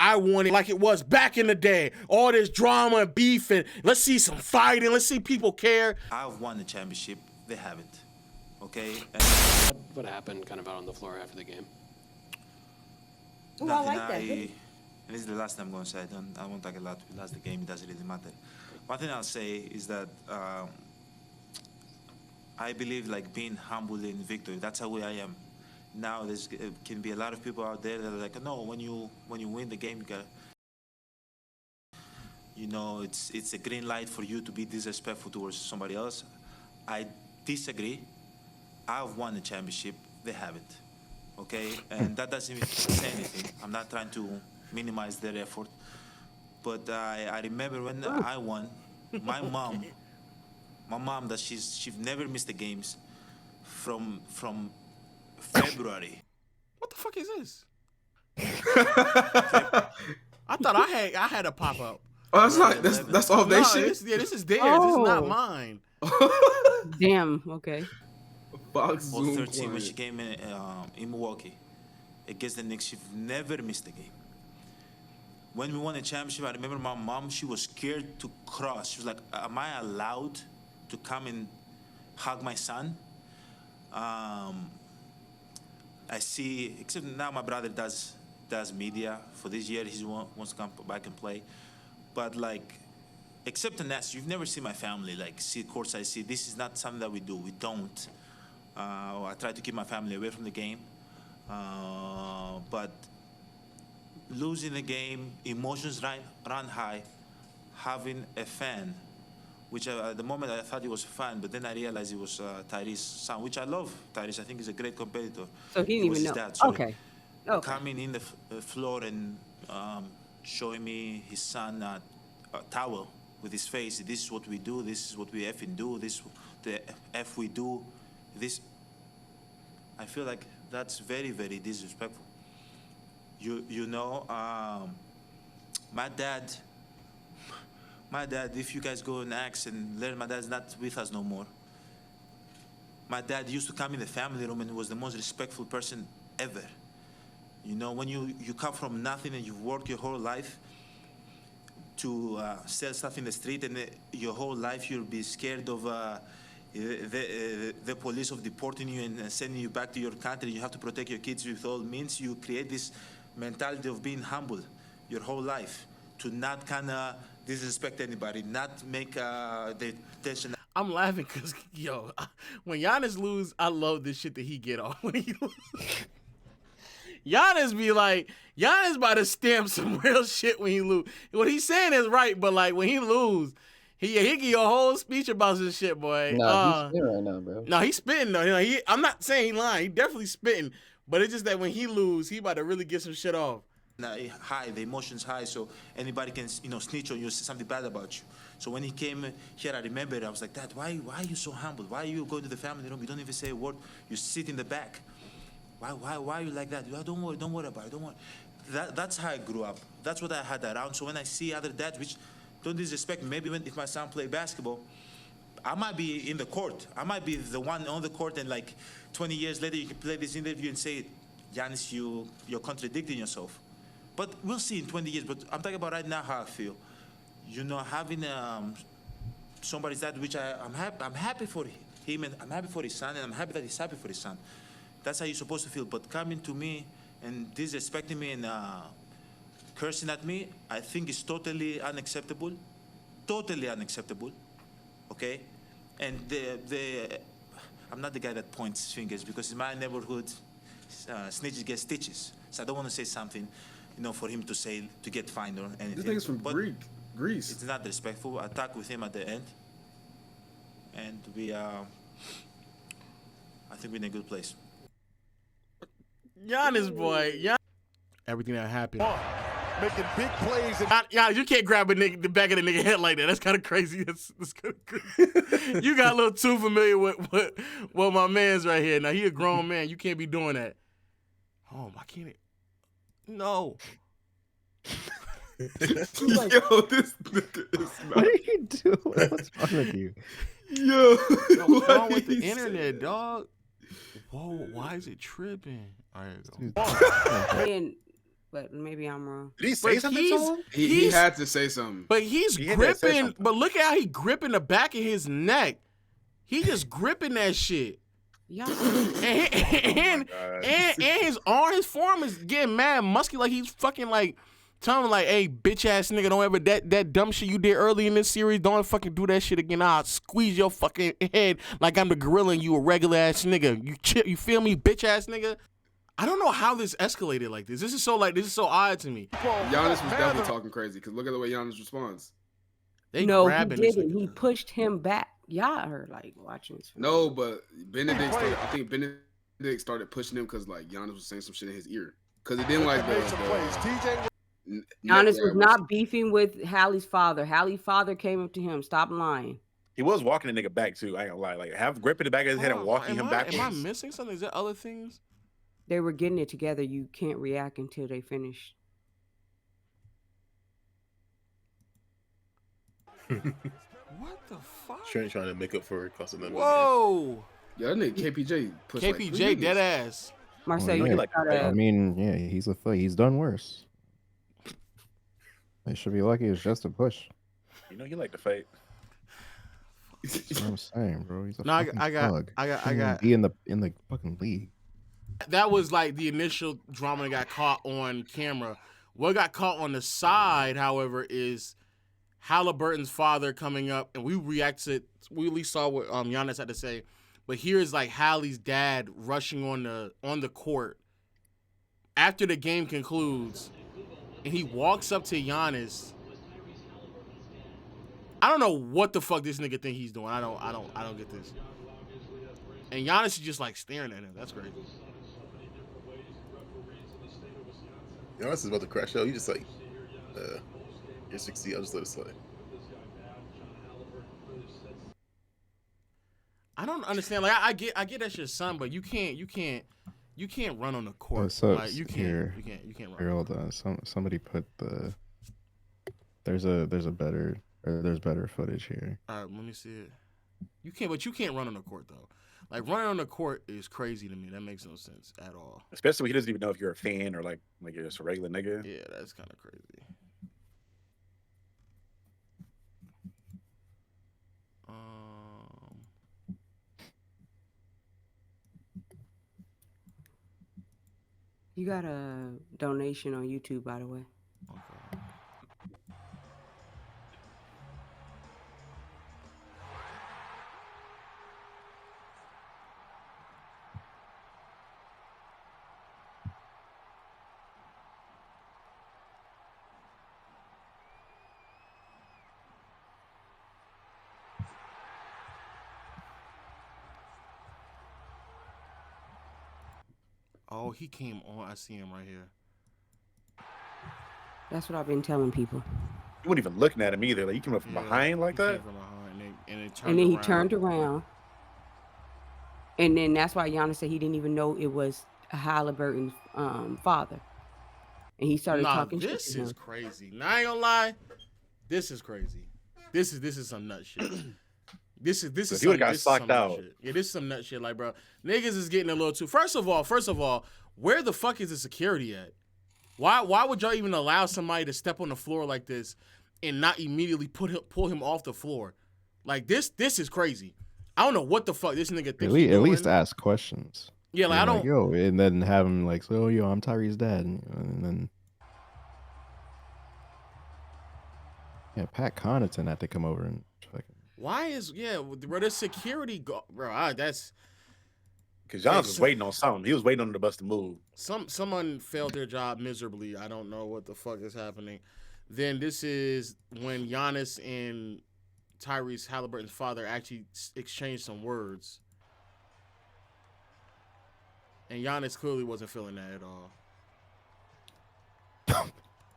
I want it like it was back in the day. All this drama and beef, and let's see some fighting. Let's see people care. I've won the championship. They haven't. Okay? What happened kind of out on the floor after the game? Oh, I like that. And this is the last thing I'm going to say. I won't talk a lot. We lost the game. It doesn't really matter. One thing I'll say is that I believe like being humble in victory. That's how I am. Now there can be a lot of people out there that are like, no, when you win the game, you got, you know, it's a green light for you to be disrespectful towards somebody else. I disagree. I've won the championship. They haven't. Okay, and that doesn't even say anything. I'm not trying to minimize their effort, but I remember when I won, my mom that she's never missed the games from February. What the fuck is this? I thought I had a pop up. Oh, that's not that's all they shit. This is theirs. This is not mine. Damn. Okay. Fox Or Zoom 13 when client. she came in Milwaukee against the Knicks. She never missed a game. When we won the championship, I remember my mom, she was scared to cross. She was like, am I allowed to come and hug my son? I see, except now my brother does media. For this year, he wants to come back and play. But like, except in that, you've never seen my family like see courtside. See, this is not something that we do. We don't. I try to keep my family away from the game. But losing the game, emotions run high. Having a fan, which at the moment I thought he was a fan, but then I realized it was Tyrese's son, which I love. Tyrese, I think, is a great competitor. So he didn't even know. Dad, Okay. Coming in the floor and showing me his son a towel with his face. This is what we do. This is what we effing do. This the F we do. This. I feel like that's very, very disrespectful. You know, my dad, if you guys go and ask and learn, my dad's not with us no more. My dad used to come in the family room and was the most respectful person ever. You know, when you come from nothing and you've worked your whole life to sell stuff in the street, and your whole life you'll be scared of the police of deporting you and sending you back to your country. You have to protect your kids with all means. You create this mentality of being humble your whole life, to not kind of disrespect anybody, not make the tension. I'm laughing because, yo, when Giannis lose, I love this shit that he get off when he lose. Giannis be like, Giannis about to stamp some real shit when he lose. What he's saying is right, but like when he lose, he give you a whole speech about this shit, boy. Nah, he's spitting right now, bro. No, he's spitting though. You know, I'm not saying he lying. He definitely spitting, but it's just that when he lose, he about to really get some shit off. High, the emotions high, so anybody can, you know, snitch on you, say something bad about you. So when he came here, I remember I was like, Dad, why are you so humble? Why you go to the family room? You don't even say a word. You sit in the back. Why are you like that? Don't worry about it. Don't worry. That's how I grew up. That's what I had around. So when I see other dads, which don't disrespect me, maybe if my son play basketball, I might be in the court. I might be the one on the court, and like 20 years later, you can play this interview and say, Giannis, you're contradicting yourself. But we'll see in 20 years. But I'm talking about right now how I feel. You know, having somebody's dad, which I'm happy for him, and I'm happy for his son, and I'm happy that he's happy for his son. That's how you're supposed to feel. But coming to me and disrespecting me and cursing at me, I think is totally unacceptable. Totally unacceptable. Okay? And I'm not the guy that points fingers, because in my neighborhood, snitches get stitches. So I don't want to say something, you know, for him to say, to get fined or anything. This nigga's from Greece. It's not respectful. I talked with him at the end. And I think we're in a good place. Giannis, boy. Everything that happened. Making big plays. And you can't grab the back of the nigga head like that. That's kind of crazy. That's kind of crazy. You got a little too familiar with my man's right here. Now, he a grown man. You can't be doing that. Oh, I can't. No. Yo, this nigga is not. What are you doing? What's wrong with you? Yo, What's wrong with the internet, dog? Whoa, why is it tripping? All right, go. And but maybe I'm wrong. Did he say something to him? He had to say something. But he's gripping. But look at how he gripping the back of his neck. He just gripping that shit. Yeah. And his arm, his forearm is getting mad musky, like he's fucking like telling him like, hey, bitch ass nigga, don't ever that dumb shit you did early in this series, don't fucking do that shit again. I'll squeeze your fucking head like I'm the gorilla and you a regular ass nigga. You feel me, bitch ass nigga? I don't know how this escalated like this. This is so odd to me. Giannis was definitely talking crazy because look at the way Giannis responds. They no, he grabbing didn't. He pushed him back. Y'all are like watching this. No, but Benedict started, I think Benedict started pushing him because like Giannis was saying some shit in his ear. Because it didn't like Giannis was not beefing with Hallie's father. Hallie's father came up to him. Stop lying. He was walking the nigga back too. I ain't gonna lie. Like have gripping the back of his head and walking him back. Am I missing something? Is there other things? They were getting it together. You can't react until they finish. What the fuck? Trent trying to make up for it costing them. Whoa. Yeah, that nigga KPJ pushed KPJ like dead ass. Marcel, you like I mean, yeah, he's done worse. They should be lucky it's just a push. You know you like to fight. That's what I'm saying, bro. He's a no, fucking I got be in the fucking league. That was like the initial drama that got caught on camera. What got caught on the side, however, is Haliburton's father coming up, and we reacted. We at least saw what Giannis had to say, but here's like Hallie's dad rushing on the court after the game concludes, and he walks up to Giannis. I don't know what the fuck this nigga think he's doing. I don't get this. And Giannis is just like staring at him. That's crazy. Giannis is about to crash out. He just like, you're 60. I'll just let it slide. I don't understand. Like I get that's your son, but you can't run on the court. So like, you can't run. Here, hold on. Somebody put the. There's better footage here. All right, let me see it. You can't run on the court though. Like running on the court is crazy to me. That makes no sense at all. Especially when he doesn't even know if you're a fan or like you're just a regular nigga. Yeah, that's kind of crazy. You got a donation on YouTube, by the way. Okay. Oh, he came on. I see him right here. That's what I've been telling people. You weren't even looking at him either. Like you came up from behind like that. From behind, and then he turned around. And then that's why Giannis said he didn't even know it was Haliburton's father. And he started talking shit to him. This is crazy. Now, I ain't gonna lie. This is crazy. This is some nut shit. This is he would have got socked out. Shit. Yeah, this is some nut shit. Like, bro, niggas is getting a little too. First of all, where the fuck is the security at? Why would y'all even allow somebody to step on the floor like this and not immediately pull him off the floor? Like this is crazy. I don't know what the fuck this nigga thinks. At least ask questions. Yeah, like I don't. Like, yo, and then have him like, so yo, I'm Tyree's dad, and then. Yeah, Pat Connaughton had to come over and fucking. Why is bro? There's security, bro. That's because Giannis was waiting on something. He was waiting on the bus to move. Someone failed their job miserably. I don't know what the fuck is happening. Then this is when Giannis and Tyrese Haliburton's father actually exchanged some words, and Giannis clearly wasn't feeling that at all.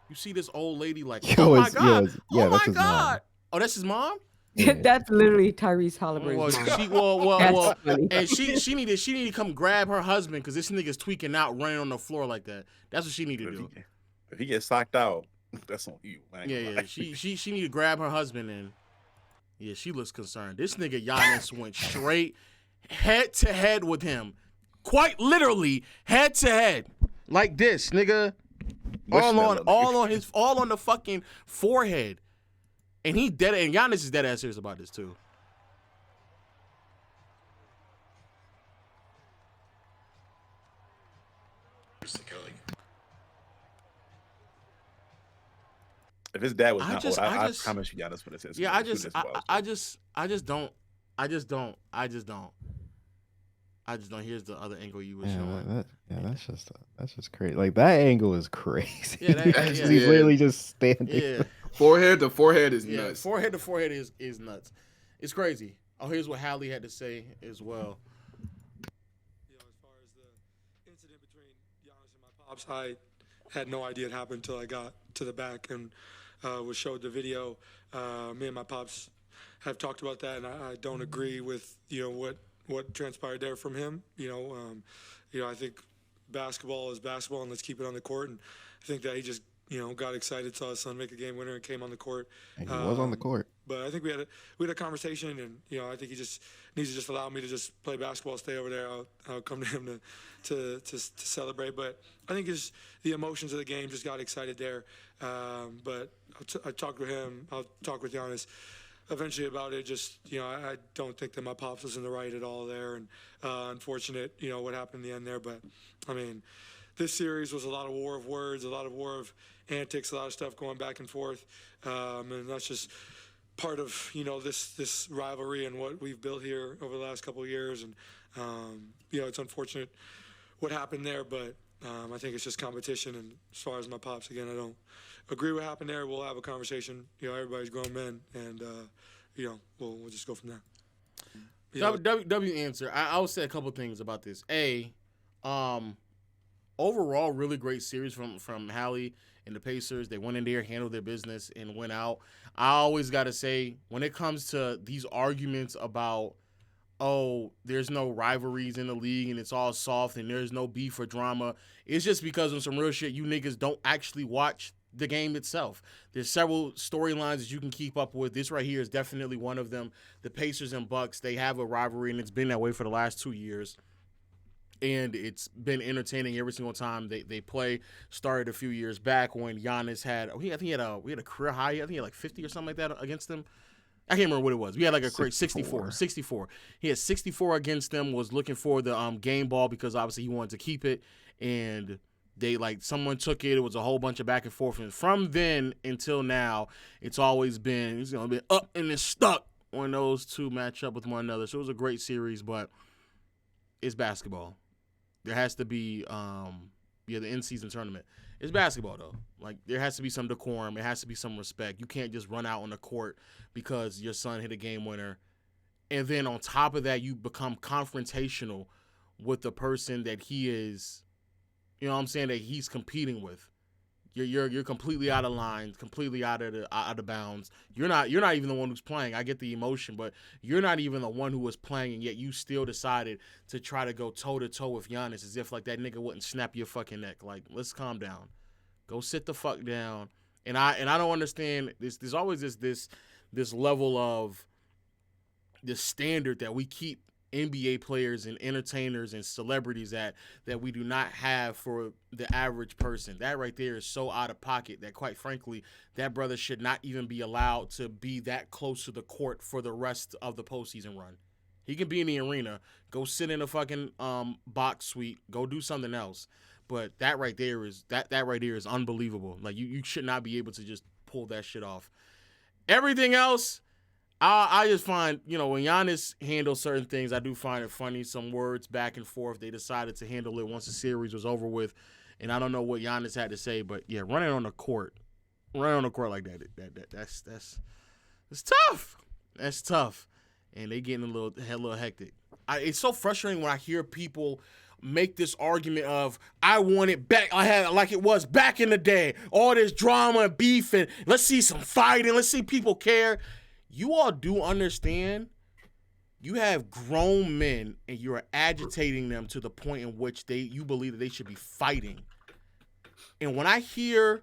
You see this old lady like, oh my god, oh my god, oh that's his mom. Yeah. That's literally Tyrese Haliburton's mom. And she needed to come grab her husband because this nigga's tweaking out, running on the floor like that. That's what she needed to do. If he gets socked out, that's on you. Yeah. She needed to grab her husband and she looks concerned. This nigga Giannis went straight head to head with him, quite literally head to head, like this, nigga. Mushing that little nigga. all on the fucking forehead. And he dead, and Giannis is dead ass serious about this too. If his dad was I not just- old, I I just- promise you Giannis would have said something. Yeah, I as soon just as the ball was don't. Here's the other angle you were showing. That's just crazy. Like that angle is crazy. Yeah, that- He's yeah. literally just standing. Yeah, Forehead to forehead is yeah. nuts. Forehead to forehead is nuts. It's crazy. Oh, here's what Hallie had to say as well. As far as the incident between Giannis and my pops, I had no idea it happened until I got to the back and was showed the video. Me and my pops have talked about that, and I don't agree with what transpired there from him. I think basketball is basketball, and let's keep it on the court. And I think that he just got excited, saw his son make a game winner, and came on the court. And he was on the court. But I think we had a conversation, and I think he just needs to just allow me to just play basketball, stay over there. I'll come to him to celebrate. But I think it's the emotions of the game just got excited there. But I talked with him. I'll talk with Giannis eventually about it. Just I don't think that my pops was in the right at all there, and unfortunate what happened in the end there. But I mean, this series was a lot of war of words, a lot of war of antics, a lot of stuff going back and forth, and that's just part of this rivalry and what we've built here over the last couple of years. And it's unfortunate what happened there, but I think it's just competition. And as far as my pops, again, I don't agree what happened there. We'll have a conversation. Everybody's grown men, and we'll just go from there. W answer. I will say a couple things about this. Overall, really great series from Hallie and the Pacers. They went in there, handled their business, and went out. I always got to say, when it comes to these arguments about, there's no rivalries in the league and it's all soft and there's no beef or drama, it's just because of some real shit you niggas don't actually watch the game itself. There's several storylines that you can keep up with. This right here is definitely one of them. The Pacers and Bucks, they have a rivalry, and it's been that way for the last 2 years. And it's been entertaining every single time they play. Started a few years back when Giannis had, I think he had a career high. I think he had like 50 or something like that against them. I can't remember what it was. We had like a crazy 64. He had 64 against them, was looking for the game ball because obviously he wanted to keep it. And they someone took it. It was a whole bunch of back and forth. And from then until now, it's always been, been up and then stuck when those two match up with one another. So it was a great series, but it's basketball. There has to be the in-season tournament. It's basketball, though. There has to be some decorum. It has to be some respect. You can't just run out on the court because your son hit a game winner. And then on top of that, you become confrontational with the person that he is, that he's competing with. You're completely out of line, completely out of bounds. You're not even the one who's playing. I get the emotion, but you're not even the one who was playing, and yet you still decided to try to go toe to toe with Giannis as if that nigga wouldn't snap your fucking neck. Let's calm down. Go sit the fuck down. And I don't understand this. There's always this level of this standard that we keep NBA players and entertainers and celebrities that we do not have for the average person. That right there is so out of pocket that, quite frankly, that brother should not even be allowed to be that close to the court for the rest of the postseason run. He can be in the arena, go sit in a fucking box suite, go do something else. But that right there is unbelievable. You should not be able to just pull that shit off. Everything else, I just find, when Giannis handles certain things, I do find it funny. Some words back and forth. They decided to handle it once the series was over with. And I don't know what Giannis had to say, but yeah, running on the court like that's tough. That's tough. And they getting a little hectic. It's so frustrating when I hear people make this argument of, I want it back. I had like it was back in the day. All this drama and beef, and let's see some fighting. Let's see people care. You all do understand you have grown men and you're agitating them to the point in which you believe that they should be fighting. And when I hear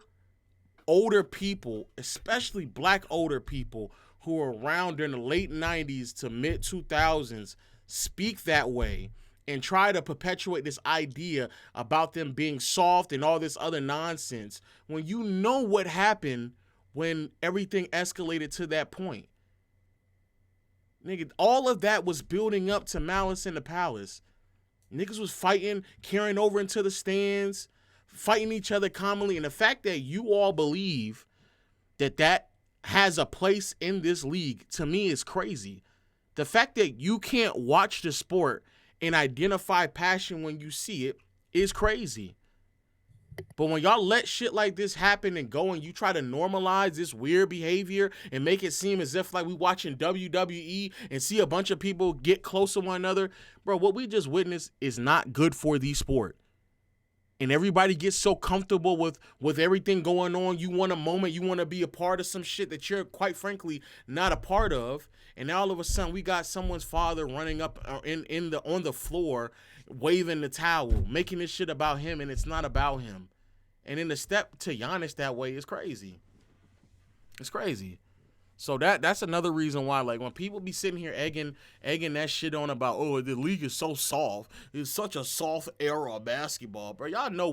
older people, especially black older people who were around during the late 90s to mid 2000s speak that way and try to perpetuate this idea about them being soft and all this other nonsense when you know what happened when everything escalated to that point. Nigga, all of that was building up to Malice in the Palace. Niggas was fighting, carrying over into the stands, fighting each other commonly. And the fact that you all believe that that has a place in this league, to me, is crazy. The fact that you can't watch the sport and identify passion when you see it is crazy. But when y'all let shit like this happen and go and you try to normalize this weird behavior and make it seem as if like we watching WWE and see a bunch of people get close to one another, bro, what we just witnessed is not good for the sport. And everybody gets so comfortable with everything going on. You want a moment, you want to be a part of some shit that you're quite frankly not a part of. And now all of a sudden we got someone's father running up on the floor, waving the towel, making this shit about him, and it's not about him. And then the step to Giannis that way is crazy. It's crazy. So that's another reason why, like, when people be sitting here egging that shit on about, oh, the league is so soft. It's such a soft era of basketball, bro. Y'all know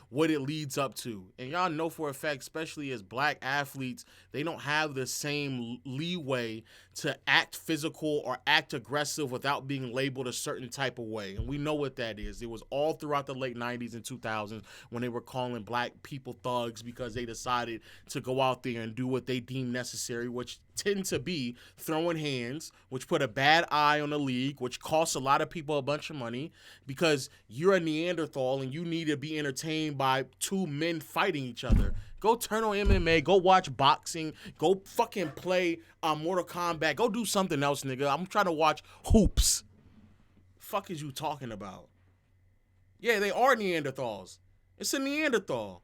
what it leads up to. And y'all know for a fact, especially as black athletes, they don't have the same leeway to act physical or act aggressive without being labeled a certain type of way. And we know what that is. It was all throughout the late 90s and 2000s when they were calling black people thugs because they decided to go out there and do what they deemed necessary, which tend to be throwing hands, which put a bad eye on the league, which costs a lot of people a bunch of money because you're a Neanderthal and you need to be entertained by two men fighting each other. Go turn on MMA, go watch boxing, go fucking play Mortal Kombat, go do something else, nigga. I'm trying to watch hoops. Fuck is you talking about? Yeah, they are Neanderthals. It's a Neanderthal.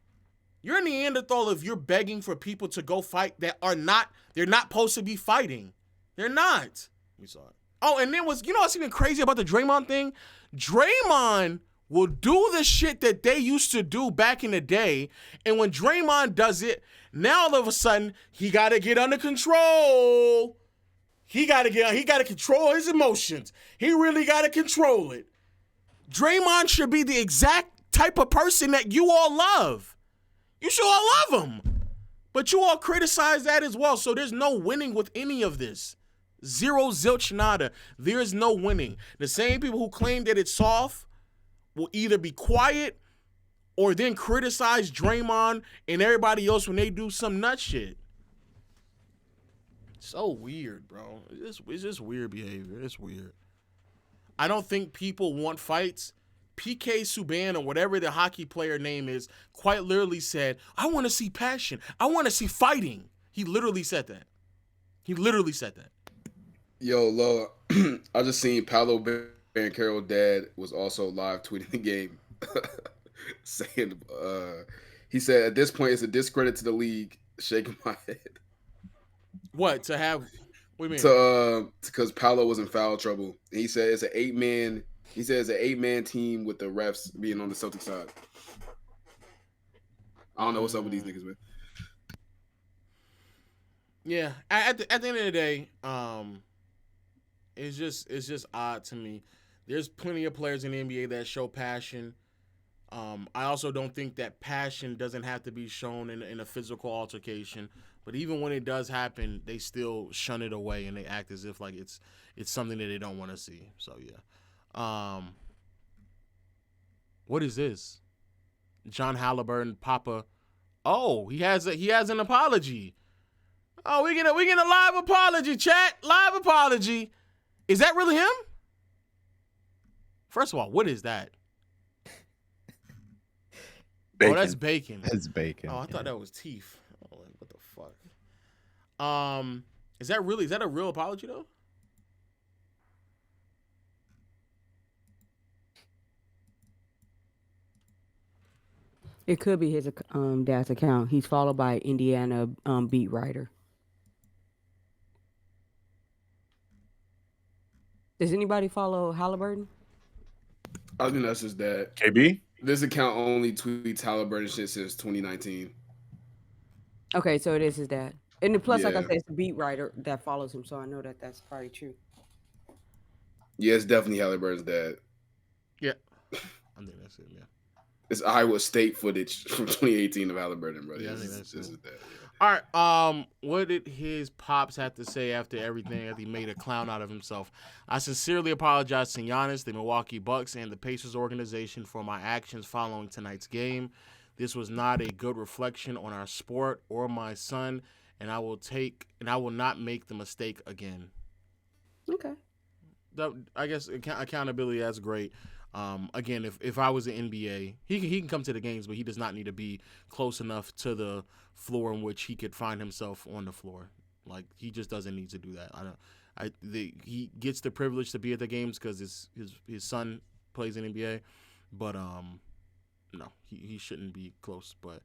You're a Neanderthal if you're begging for people to go fight they're not supposed to be fighting. They're not. We saw it. Oh, and then what's even crazy about the Draymond thing? Draymond will do the shit that they used to do back in the day, and when Draymond does it, now all of a sudden he got to get under control. He got to control his emotions. He really got to control it. Draymond should be the exact type of person that you all love. You should all love him. But you all criticize that as well, so there's no winning with any of this. Zero, zilch, nada. There's no winning. The same people who claim that it's soft will either be quiet or then criticize Draymond and everybody else when they do some nut shit. So weird, bro. It's just weird behavior. It's weird. I don't think people want fights. PK Subban, or whatever the hockey player name is, quite literally said, I want to see passion. I want to see fighting. He literally said that. Yo, Lo, I just seen Paolo Banchero's dad was also live tweeting the game, saying, he said, at this point, it's a discredit to the league. Shaking my head. What do you mean? Because Paolo was in foul trouble. And he said it's an 8-man. He says an 8-man team with the refs being on the Celtics side. I don't know what's up with these niggas, man. Yeah, at the end of the day, it's just odd to me. There's plenty of players in the NBA that show passion. I also don't think that passion doesn't have to be shown in a physical altercation. But even when it does happen, they still shun it away and they act as if like it's something that they don't want to see. So yeah. What is this? John Haliburton, Papa. Oh, he has an apology. Oh, we get a live apology, chat. Live apology. Is that really him? First of all, what is that? Bacon. Oh, that's bacon. That's bacon. Oh, I thought that was teeth. Oh, what the fuck? Is that a real apology though? It could be his dad's account. He's followed by Indiana beat writer. Does anybody follow Haliburton? I think that's his dad. KB? This account only tweets Haliburton shit since 2019. Okay, so it is his dad. And plus, like I Yeah. said, it's a beat writer that follows him, so I know that that's probably true. Yeah, it's definitely Haliburton's dad. I think that's it, yeah. It's Iowa State footage from 2018 of Haliburton, brother. Yeah, I This think is that's this it. is that. Yeah. All right. What did his pops have to say after everything that he made a clown out of himself? I sincerely apologize to Giannis, the Milwaukee Bucks, and the Pacers organization for my actions following tonight's game. This was not a good reflection on our sport or my son, and I will not make the mistake again. Okay. I guess accountability, that's great. Again, if I was an NBA, he can come to the games, but he does not need to be close enough to the floor in which he could find himself on the floor. Like, he just doesn't need to do that. He gets the privilege to be at the games because his son plays in NBA, but no, he shouldn't be close. But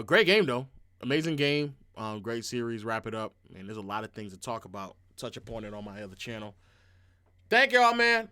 great game though, amazing game, great series. Wrap it up, man. There's a lot of things to talk about. Touch upon it on my other channel. Thank y'all, man.